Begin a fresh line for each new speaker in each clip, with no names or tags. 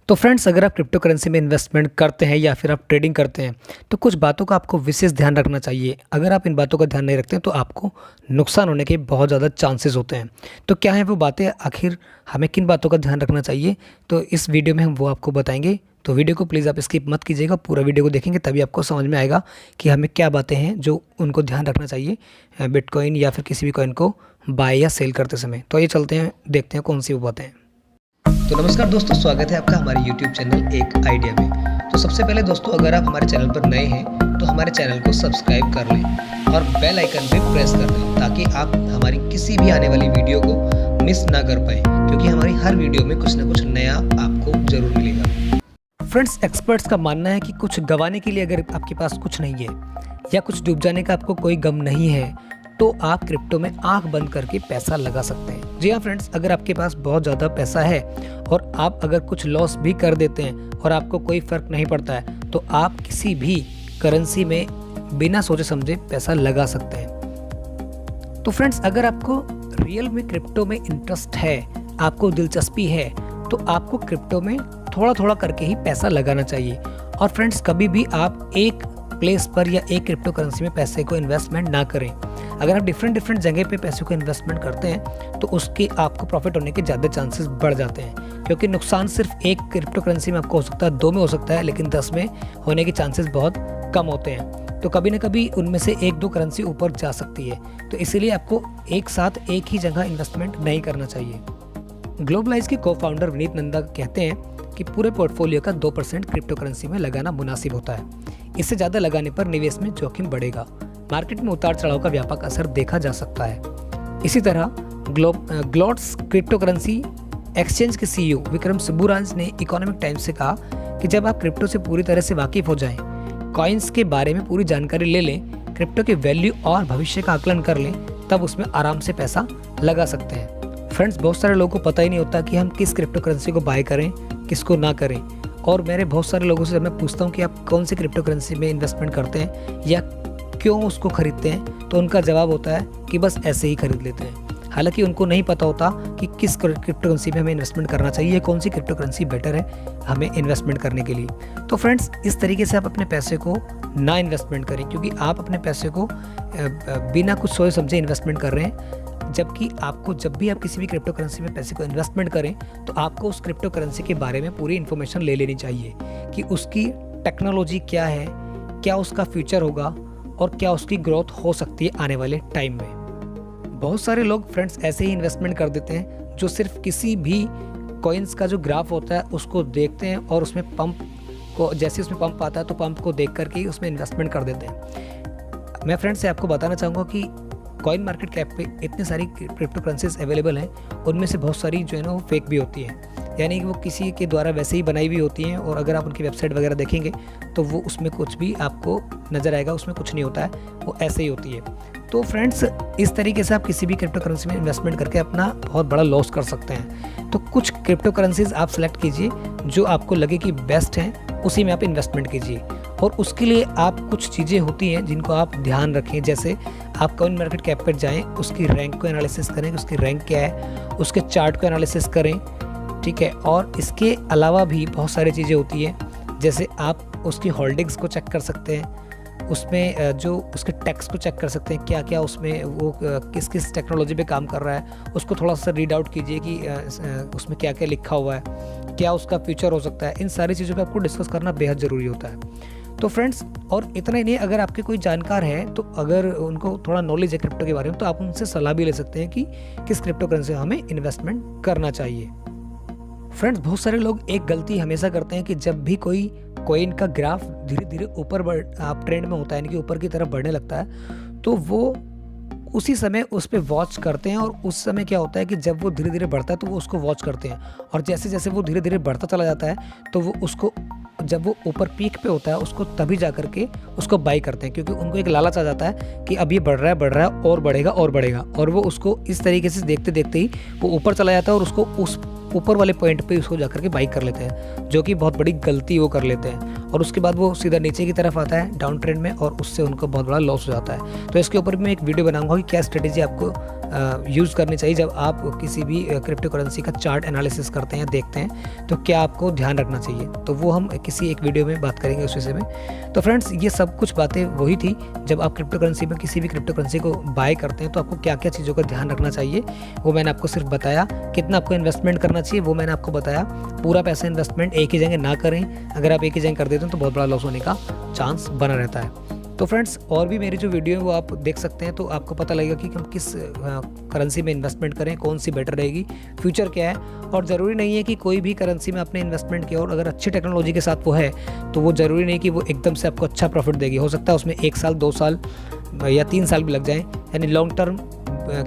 तो फ्रेंड्स, अगर आप क्रिप्टो करेंसी में इन्वेस्टमेंट करते हैं या फिर आप ट्रेडिंग करते हैं तो कुछ बातों का आपको विशेष ध्यान रखना चाहिए। अगर आप इन बातों का ध्यान नहीं रखते हैं तो आपको नुकसान होने के बहुत ज़्यादा चांसेस होते हैं। तो क्या है वो बातें, आखिर हमें किन बातों का ध्यान रखना चाहिए, तो इस वीडियो में हम वो आपको बताएंगे। तो वीडियो को प्लीज़ आप स्किप मत कीजिएगा, पूरा वीडियो को देखेंगे तभी आपको समझ में आएगा कि हमें क्या बातें हैं जो उनको ध्यान रखना चाहिए बिटकॉइन या फिर किसी भी कॉइन को बाय या सेल करते समय। तो ये चलते हैं, देखते हैं कौन सी वो बातें हैं। तो नमस्कार दोस्तों, स्वागत है आपका हमारे YouTube चैनल एक आइडिया में। तो सबसे पहले दोस्तों, अगर आप हमारे चैनल पर नए हैं तो हमारे चैनल को सब्सक्राइब कर लें और बेल आइकन पे प्रेस कर दें ताकि आप हमारी किसी भी आने वाली वीडियो को मिस ना कर पाएं, क्योंकि हमारी हर वीडियो में कुछ ना कुछ नया आपको जरूर मिलेगा। फ्रेंड्स, एक्सपर्ट्स का मानना है कि कुछ गंवाने के लिए अगर आपके पास कुछ नहीं है या कुछ डूब जाने का आपको कोई गम नहीं है तो आप क्रिप्टो में आंख बंद करके पैसा लगा सकते हैं। जी हाँ फ्रेंड्स, अगर आपके पास बहुत ज़्यादा पैसा है और आप अगर कुछ लॉस भी कर देते हैं और आपको कोई फ़र्क नहीं पड़ता है तो आप किसी भी करेंसी में बिना सोचे समझे पैसा लगा सकते हैं। तो फ्रेंड्स, अगर आपको रियल में क्रिप्टो में इंटरेस्ट है, आपको दिलचस्पी है, तो आपको क्रिप्टो में थोड़ा थोड़ा करके ही पैसा लगाना चाहिए। और फ्रेंड्स, कभी भी आप एक प्लेस पर या एक क्रिप्टो करेंसी में पैसे को इन्वेस्टमेंट ना करें। अगर आप डिफरेंट जगह पे पैसे को इन्वेस्टमेंट करते हैं तो उसके आपको प्रॉफिट होने के ज़्यादा चांसेस बढ़ जाते हैं, क्योंकि नुकसान सिर्फ एक क्रिप्टो करेंसी में आपको हो सकता है, 2 में हो सकता है, लेकिन 10 में होने के चांसेस बहुत कम होते हैं। तो कभी ना कभी उनमें से 1-2 करेंसी ऊपर जा सकती है, तो इसीलिए आपको एक साथ एक ही जगह इन्वेस्टमेंट नहीं करना चाहिए। ग्लोबलाइज के को फाउंडर विनीत नंदा कहते हैं कि पूरे पोर्टफोलियो का 2% क्रिप्टो करेंसी में लगाना मुनासिब होता है। इससे ज़्यादा लगाने पर निवेश में जोखिम बढ़ेगा, मार्केट में उतार चढ़ाव का व्यापक असर देखा जा सकता है। इसी तरह ग्लोट्स क्रिप्टो करेंसी एक्सचेंज के CEO विक्रम सुब्बुराज ने इकोनॉमिक टाइम्स से कहा कि जब आप क्रिप्टो से पूरी तरह से वाकिफ हो जाएं, कॉइन्स के बारे में पूरी जानकारी ले लें, क्रिप्टो के वैल्यू और भविष्य का आकलन कर लें, तब उसमें आराम से पैसा लगा सकते हैं। फ्रेंड्स, बहुत सारे लोगों को पता ही नहीं होता कि हम किस क्रिप्टो करेंसी को बाय करें, किसको ना करें। और मेरे बहुत सारे लोगों से जब मैं पूछता हूँ कि आप कौन सी क्रिप्टो करेंसी में इन्वेस्टमेंट करते हैं या क्यों उसको खरीदते हैं, तो उनका जवाब होता है कि बस ऐसे ही खरीद लेते हैं। हालांकि उनको नहीं पता होता कि किस क्रिप्टो करेंसी में हमें इन्वेस्टमेंट करना चाहिए, कौन सी क्रिप्टो करेंसी बेटर है हमें इन्वेस्टमेंट करने के लिए। तो फ्रेंड्स, इस तरीके से आप अपने पैसे को ना इन्वेस्टमेंट करें, क्योंकि आप अपने पैसे को बिना कुछ सोचे समझे इन्वेस्टमेंट कर रहे हैं। जबकि आपको जब भी आप किसी भी क्रिप्टो करेंसी में पैसे को इन्वेस्टमेंट करें तो आपको उस क्रिप्टो करेंसी के बारे में पूरी इन्फॉर्मेशन ले लेनी चाहिए कि उसकी टेक्नोलॉजी क्या है, क्या उसका फ्यूचर होगा और क्या उसकी ग्रोथ हो सकती है आने वाले टाइम में। बहुत सारे लोग फ्रेंड्स ऐसे ही इन्वेस्टमेंट कर देते हैं जो सिर्फ किसी भी कॉइन्स का जो ग्राफ होता है उसको देखते हैं और उसमें पंप को, जैसे उसमें पंप आता है तो पंप को देख करके उसमें इन्वेस्टमेंट कर देते हैं। मैं फ्रेंड्स से आपको बताना चाहूँगा कि कॉइन मार्केट कैप पे इतनी सारी क्रिप्टो करेंसीज अवेलेबल हैं, उनमें से बहुत सारी जो है ना वो फेक भी होती है, यानी कि वो किसी के द्वारा वैसे ही बनाई हुई होती हैं। और अगर आप उनकी वेबसाइट वगैरह देखेंगे तो वो उसमें कुछ भी आपको नज़र आएगा, उसमें कुछ नहीं होता है, वो ऐसे ही होती है। तो फ्रेंड्स, इस तरीके से आप किसी भी क्रिप्टो करेंसी में इन्वेस्टमेंट करके अपना बहुत बड़ा लॉस कर सकते हैं। तो कुछ क्रिप्टो करेंसीज आप सेलेक्ट कीजिए जो आपको लगे कि बेस्ट हैं, उसी में आप इन्वेस्टमेंट कीजिए। और उसके लिए आप कुछ चीज़ें होती हैं जिनको आप ध्यान रखें, जैसे आप कॉइन मार्केट कैप पर जाएं, उसकी रैंक को एनालिसिस करें, उसकी रैंक क्या है, उसके चार्ट को एनालिसिस करें, ठीक है। और इसके अलावा भी बहुत सारी चीज़ें होती हैं, जैसे आप उसकी होल्डिंग्स को चेक कर सकते हैं, उसमें जो उसके टैक्स को चेक कर सकते हैं, क्या क्या उसमें वो किस किस टेक्नोलॉजी पे काम कर रहा है, उसको थोड़ा सा रीड आउट कीजिए कि उसमें क्या क्या लिखा हुआ है, क्या उसका फ्यूचर हो सकता है। इन सारी चीज़ों पे आपको डिस्कस करना बेहद ज़रूरी होता है। तो फ्रेंड्स, और इतना ही नहीं, अगर आपके कोई जानकार है तो अगर उनको थोड़ा नॉलेज है क्रिप्टो के बारे में तो आप उनसे सलाह भी ले सकते हैं कि किस क्रिप्टो करेंसी में हमें इन्वेस्टमेंट करना चाहिए। फ्रेंड्स, बहुत सारे लोग एक गलती हमेशा करते हैं कि जब भी कोई कॉइन का ग्राफ धीरे धीरे ऊपर आप ट्रेंड में होता है, यानी कि ऊपर की तरफ बढ़ने लगता है, तो वो उसी समय उस पर वॉच करते हैं। और उस समय क्या होता है कि जब वो धीरे धीरे बढ़ता है तो वो उसको वॉच करते हैं, और जैसे जैसे वो धीरे धीरे बढ़ता चला जाता है तो वो उसको, जब वो ऊपर पीक पे होता है, उसको तभी जा करके उसको बाई करते हैं, क्योंकि उनको एक लालच आ जाता है कि अब ये बढ़ रहा है और बढ़ेगा और बढ़ेगा। और वो उसको इस तरीके से देखते देखते ही वो ऊपर चला जाता है और उसको उस ऊपर वाले पॉइंट पे उसको जाकर के बाई कर लेते हैं, जो कि बहुत बड़ी गलती वो कर लेते हैं। और उसके बाद वो सीधा नीचे की तरफ आता है डाउन ट्रेंड में, और उससे उनको बहुत बड़ा लॉस हो जाता है। तो इसके ऊपर मैं एक वीडियो बनाऊंगा कि क्या स्ट्रेटेजी आपको यूज़ करनी चाहिए जब आप किसी भी क्रिप्टो करेंसी का चार्ट एनालिसिस करते हैं या देखते हैं, तो क्या आपको ध्यान रखना चाहिए। तो वो हम किसी एक वीडियो में बात करेंगे उस विषय में। तो फ्रेंड्स, ये सब कुछ बातें वही थी, जब आप क्रिप्टो करेंसी में किसी भी क्रिप्टो करेंसी को बाय करते हैं तो आपको क्या क्या चीज़ों का ध्यान रखना चाहिए वो मैंने आपको सिर्फ बताया। कितना आपको इन्वेस्टमेंट करना चाहिए वो मैंने आपको बताया। पूरा पैसा इन्वेस्टमेंट एक ही जगह ना करें, अगर आप एक ही जगह कर देते हैं तो बहुत बड़ा लॉस होने का चांस बना रहता है। तो फ्रेंड्स, और भी मेरी जो वीडियो है वो आप देख सकते हैं, तो आपको पता लगेगा कि हम किस करेंसी में इन्वेस्टमेंट करें, कौन सी बेटर रहेगी, फ्यूचर क्या है। और ज़रूरी नहीं है कि कोई भी करेंसी में आपने इन्वेस्टमेंट किया और अगर अच्छी टेक्नोलॉजी के साथ वो है तो वो ज़रूरी नहीं कि वो एकदम से आपको अच्छा प्रॉफिट देगी। हो सकता है उसमें 1 साल 2 साल या 3 साल भी लग जाएँ, यानी लॉन्ग टर्म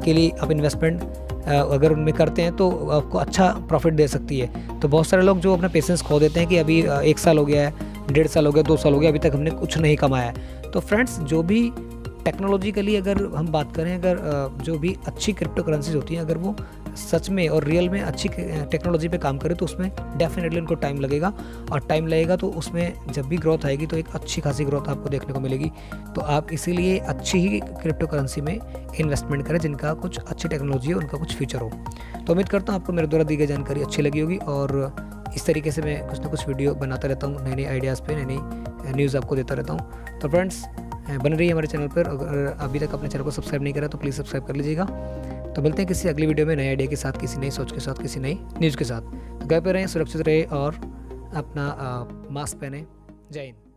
के लिए आप इन्वेस्टमेंट अगर उनमें करते हैं तो आपको अच्छा प्रॉफिट दे सकती है। तो बहुत सारे लोग जो अपना पेशेंस खो देते हैं कि अभी 1 साल हो गया है, 1.5 साल हो गया, 2 साल हो गया, अभी तक हमने कुछ नहीं कमाया है। तो फ्रेंड्स, जो भी टेक्नोलॉजिकली अगर हम बात करें, अगर जो भी अच्छी क्रिप्टो करेंसीज होती हैं, अगर वो सच में और रियल में अच्छी टेक्नोलॉजी पे काम करे तो उसमें डेफिनेटली उनको टाइम लगेगा, और टाइम लगेगा तो उसमें जब भी ग्रोथ आएगी तो एक अच्छी खासी ग्रोथ आपको देखने को मिलेगी। तो आप इसीलिए अच्छी ही क्रिप्टो करेंसी में इन्वेस्टमेंट करें जिनका कुछ अच्छी टेक्नोलॉजी हो, उनका कुछ फ्यूचर हो। तो उम्मीद करता हूँ आपको मेरे द्वारा दी गई जानकारी अच्छी लगी होगी, और इस तरीके से मैं कुछ ना कुछ वीडियो बनाता रहता हूँ, नई नई आइडियाज़ पे, नई नई न्यूज़ आपको देता रहता हूँ। तो फ्रेंड्स, बन रही है हमारे चैनल पर। अगर अभी तक अपने चैनल को सब्सक्राइब नहीं करा तो प्लीज़ सब्सक्राइब कर लीजिएगा। तो मिलते हैं किसी अगली वीडियो में नए आइडिया के साथ, किसी नई सोच के साथ, किसी नई न्यूज़ के साथ। तो घर पे रहें, सुरक्षित रहें और अपना मास्क पहने। जय हिंद।